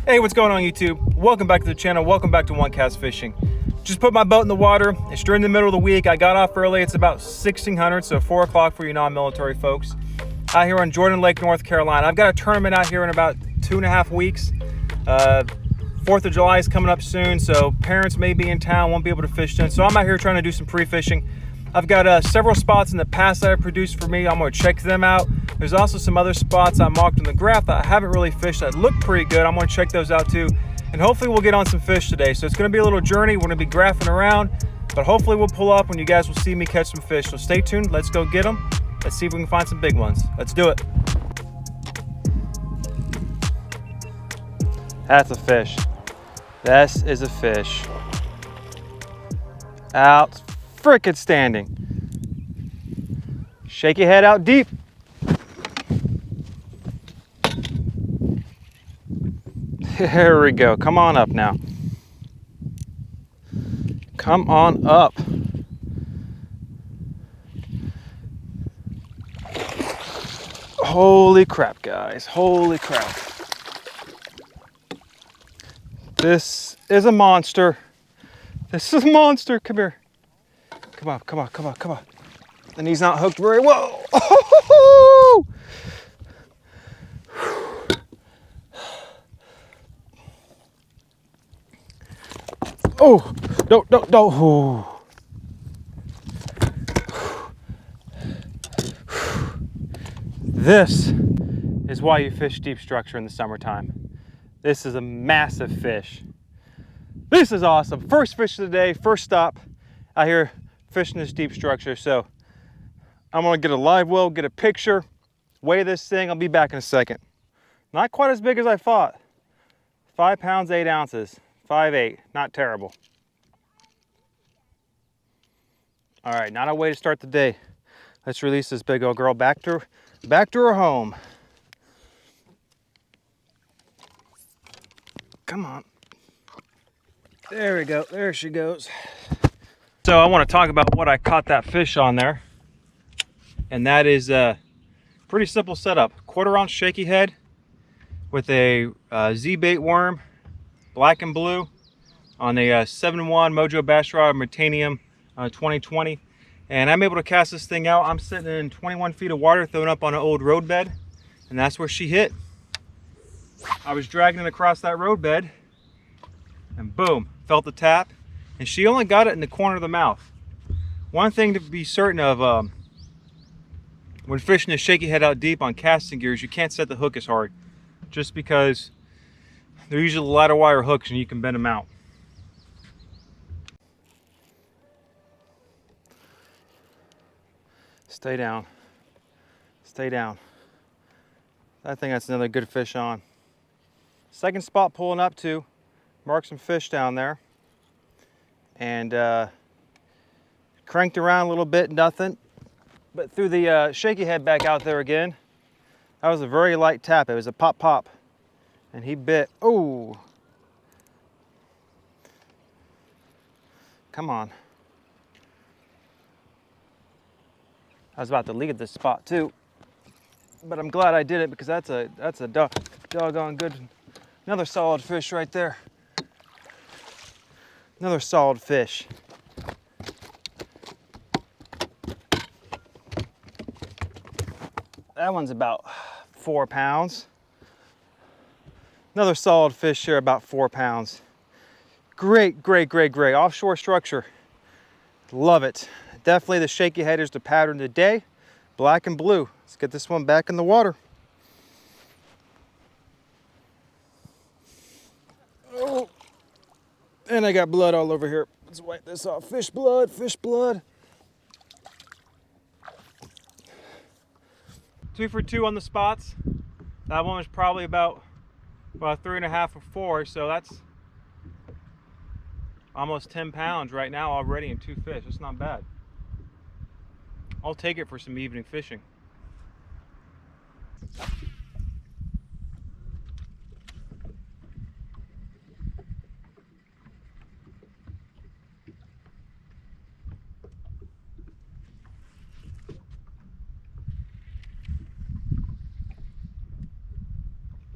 Hey, what's going on YouTube? Welcome back to the channel. Welcome back to One Cast Fishing. Just put my boat in the water. It's during the middle of the week. I got off early. It's about 1600, so 4 o'clock for you non-military folks. Out here on Jordan Lake, North Carolina. I've got a tournament out here in about 2.5 weeks. 4th of July is coming up soon, so parents may be in town, won't be able to fish soon. So I'm out here trying to do some pre-fishing. I've got several spots in the past that I produced for me. I'm going to check them out. There's also some other spots I marked in the graph that I haven't really fished that look pretty good. I'm going to check those out too. And hopefully we'll get on some fish today. So it's going to be a little journey. We're going to be graphing around, but hopefully we'll pull up and you guys will see me catch some fish. So stay tuned. Let's go get them. Let's see if we can find some big ones. Let's do it. That's a fish. This is a fish. Out frickin' standing. Shaky head out deep. There we go. Come on up now. Come on up. Holy crap, guys. Holy crap. This is a monster. This is a monster. Come here. Come on, come on, come on, come on. And he's not hooked very well. Oh, no, no, no. This is why you fish deep structure in the summertime. This is a massive fish. This is awesome. First fish of the day, first stop out here fishing this deep structure. So I'm gonna get a live well, get a picture, weigh this thing. I'll be back in a second. Not quite as big as I thought. 5 pounds, 8 ounces. 5'8", not terrible. All right, not a way to start the day. Let's release this big old girl back to her home. Come on. There we go, there she goes. So I want to talk about what I caught that fish on there. And that is a pretty simple setup. 1/4 ounce shaky head with a Z-bait worm, black and blue, on a 7-1 Mojo Bass Rod Titanium 2020. And I'm able to cast this thing out. I'm sitting in 21 feet of water throwing up on an old roadbed, and that's where she hit. I was dragging it across that roadbed, and boom, felt the tap, and she only got it in the corner of the mouth. One thing to be certain of, when fishing a shaky head out deep on casting gears, you can't set the hook as hard, just because they're usually ladder wire hooks and you can bend them out. Stay down. Stay down. I think that's another good fish on. Second spot pulling up to, mark some fish down there. And cranked around a little bit, nothing. But threw the shaky head back out there again. That was a very light tap. It was a pop pop. And he bit. Oh! Come on. I was about to leave this spot too, but I'm glad I did it because that's a doggone good. Another solid fish right there. Another solid fish. That one's about 4 pounds. Another solid fish here, about 4 pounds. Great, great, great, great. Offshore structure. Love it. Definitely the shaky head is the pattern today. Black and blue. Let's get this one back in the water. Oh, and I got blood all over here. Let's wipe this off. Fish blood, fish blood. 2 for 2 on the spots. That one was probably about 3.5 or 4, so that's almost 10 pounds right now already in 2 fish. It's not bad. I'll take it for some evening fishing.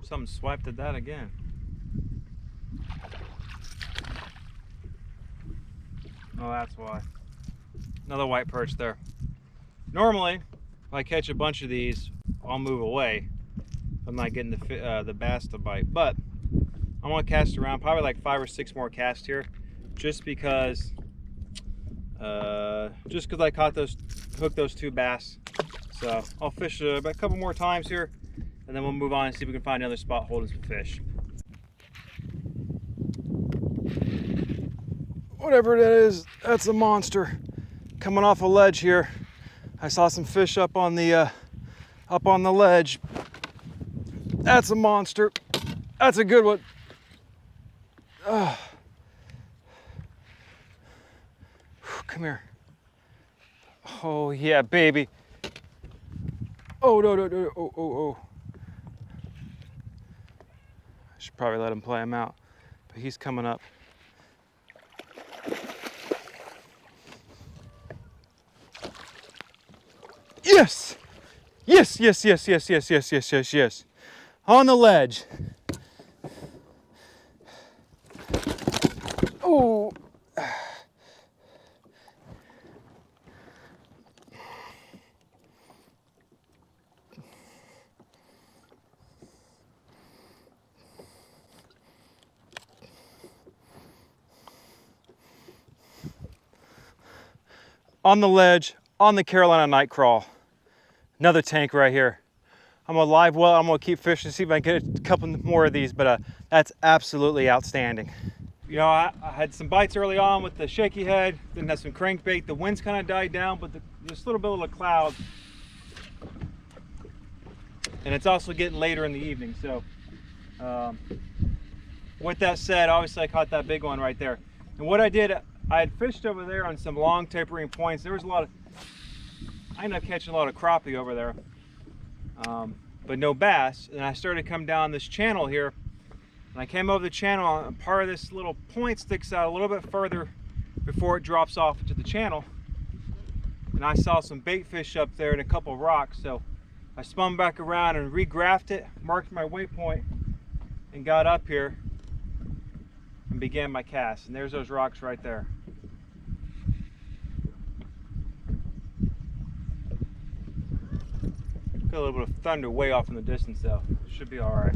Something swiped at that again. Oh, that's why. Another white perch there. Normally, if I catch a bunch of these, I'll move away. I'm not getting the bass to bite, but I'm gonna cast around probably like 5 or 6 more casts here, just because I hooked those 2 bass. So I'll fish a couple more times here, and then we'll move on and see if we can find another spot holding some fish. Whatever that is, that's a monster coming off a ledge here. I saw some fish up on the ledge. That's a monster. That's a good one. Come here. Oh yeah, baby. Oh no no no! Oh! I should probably let him play him out, but he's coming up. Yes! Yes, yes, yes, yes, yes, yes, yes, yes, yes. On the ledge. Oh. On the ledge, on the Carolina night crawl. Another tank right here. I'm gonna live well, I'm gonna keep fishing, see if I can get a couple more of these, but that's absolutely outstanding. You know, I had some bites early on with the shaky head, then had some crankbait. The wind's kind of died down, but there's a little bit of a cloud. And it's also getting later in the evening, so with that said, obviously I caught that big one right there. And what I did, I had fished over there on some long tapering points. There was I ended up catching a lot of crappie over there, but no bass. And I started to come down this channel here, and I came over the channel, and part of this little point sticks out a little bit further before it drops off into the channel. And I saw some bait fish up there and a couple of rocks, so I spun back around and regraphed it, marked my waypoint, and got up here and began my cast. And there's those rocks right there. Got a little bit of thunder way off in the distance though. Should be all right.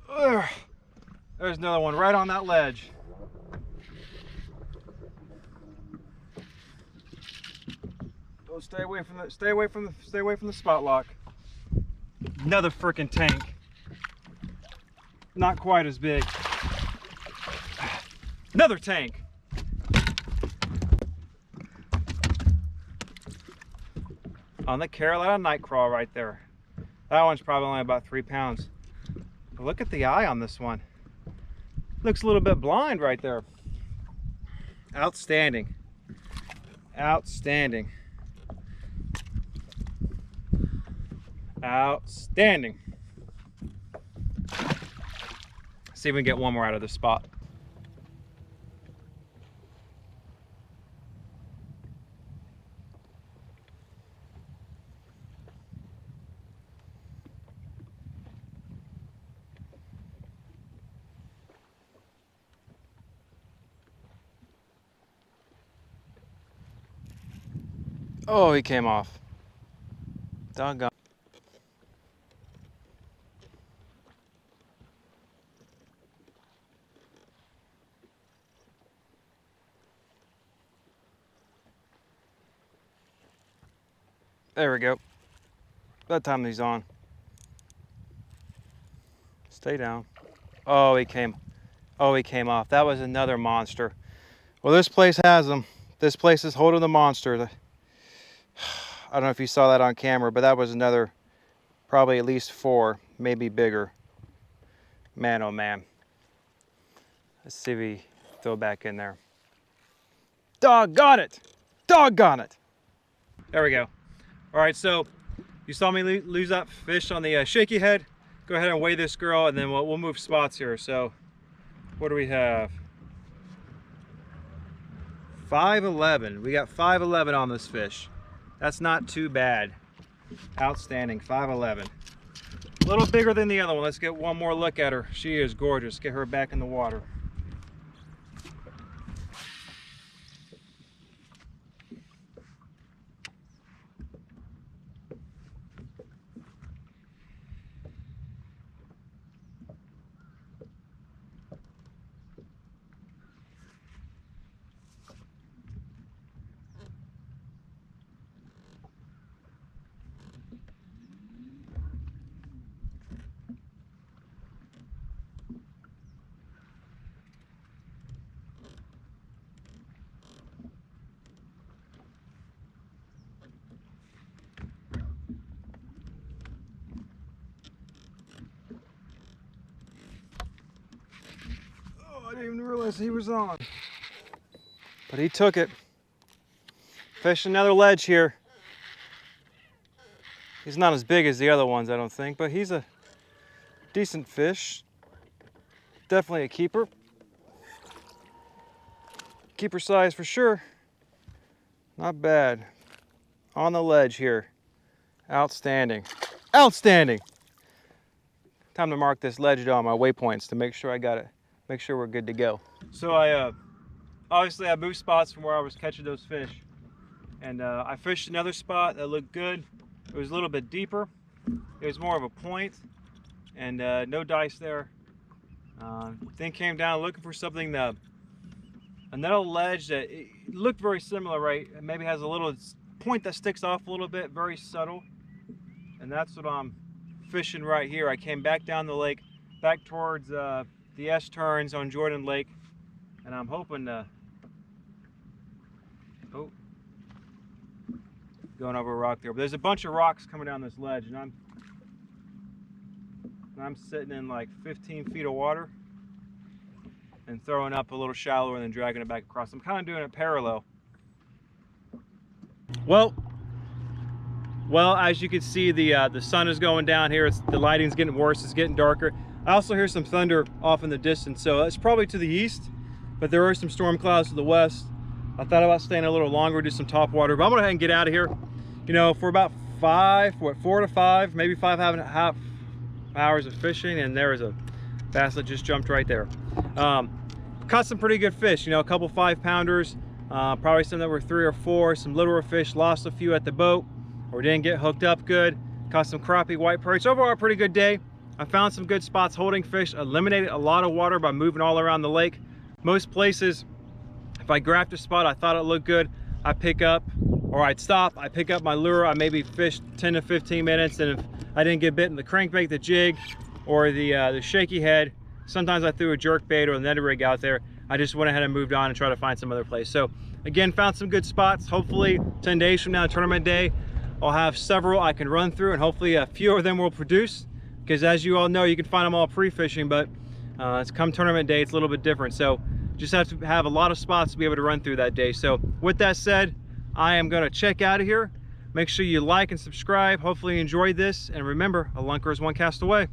Ugh. There's another one right on that ledge. Oh, stay away from the spot lock. Another freaking tank. Not quite as big. Another tank. On the Carolina night crawl right there. That one's probably only about 3 pounds. But look at the eye on this one. Looks a little bit blind right there. Outstanding. Outstanding. Outstanding. See if we can get one more out of this spot. Oh, he came off. Doggone. There we go. That time he's on. Stay down. Oh, he came off. That was another monster. Well, this place has them. This place is holding the monster. I don't know if you saw that on camera, but that was another, probably at least 4, maybe bigger. Man, oh man. Let's see if we throw it back in there. Doggone it! Doggone it! There we go. All right, so you saw me lose that fish on the shaky head. Go ahead and weigh this girl, and then we'll move spots here. So what do we have? 5'11". We got 5'11" on this fish. That's not too bad. Outstanding. 5'11". A little bigger than the other one. Let's get one more look at her. She is gorgeous. Get her back in the water. I didn't even realize he was on. But he took it. Fish another ledge here. He's not as big as the other ones, I don't think, but he's a decent fish. Definitely a keeper. Keeper size for sure. Not bad. On the ledge here. Outstanding. Outstanding! Time to mark this ledge on my waypoints to make sure I got it. Make sure we're good to go. So obviously I moved spots from where I was catching those fish. And I fished another spot that looked good. It was a little bit deeper. It was more of a point and no dice there. Then came down looking for something another ledge that it looked very similar, right? It maybe has a little point that sticks off a little bit, very subtle. And that's what I'm fishing right here. I came back down the lake, back towards the S-turns on Jordan Lake, and I'm hoping to, going over a rock there. But there's a bunch of rocks coming down this ledge, and I'm sitting in like 15 feet of water and throwing up a little shallower and then dragging it back across. I'm kind of doing it parallel. Well, as you can see, the sun is going down here. The lighting's getting worse. It's getting darker. I also hear some thunder off in the distance, so it's probably to the east, but there are some storm clouds to the west. I thought about staying a little longer, do some top water, but I'm gonna go ahead and get out of here. You know, for about 4 to 5, maybe 5.5 hours of fishing, and there is a bass that just jumped right there. Caught some pretty good fish, you know, a couple 5-pounders, probably some that were 3 or 4, some littler fish, lost a few at the boat, or didn't get hooked up good. Caught some crappie, white perch. Overall, a pretty good day. I found some good spots holding fish, eliminated a lot of water by moving all around the lake. Most places, if I grabbed a spot, I thought it looked good, I pick up, or I'd stop, I pick up my lure, I maybe fished 10 to 15 minutes, and if I didn't get bit in the crankbait, the jig, or the shaky head, sometimes I threw a jerk bait or a netted rig out there. I just went ahead and moved on and tried to find some other place. So again, found some good spots. Hopefully 10 days from now, tournament day, I'll have several I can run through, and hopefully a few of them will produce, because as you all know, you can find them all pre-fishing, but it's come tournament day, it's a little bit different. So just have to have a lot of spots to be able to run through that day. So with that said, I am going to check out of here. Make sure you like and subscribe. Hopefully you enjoyed this, and remember, a lunker is one cast away.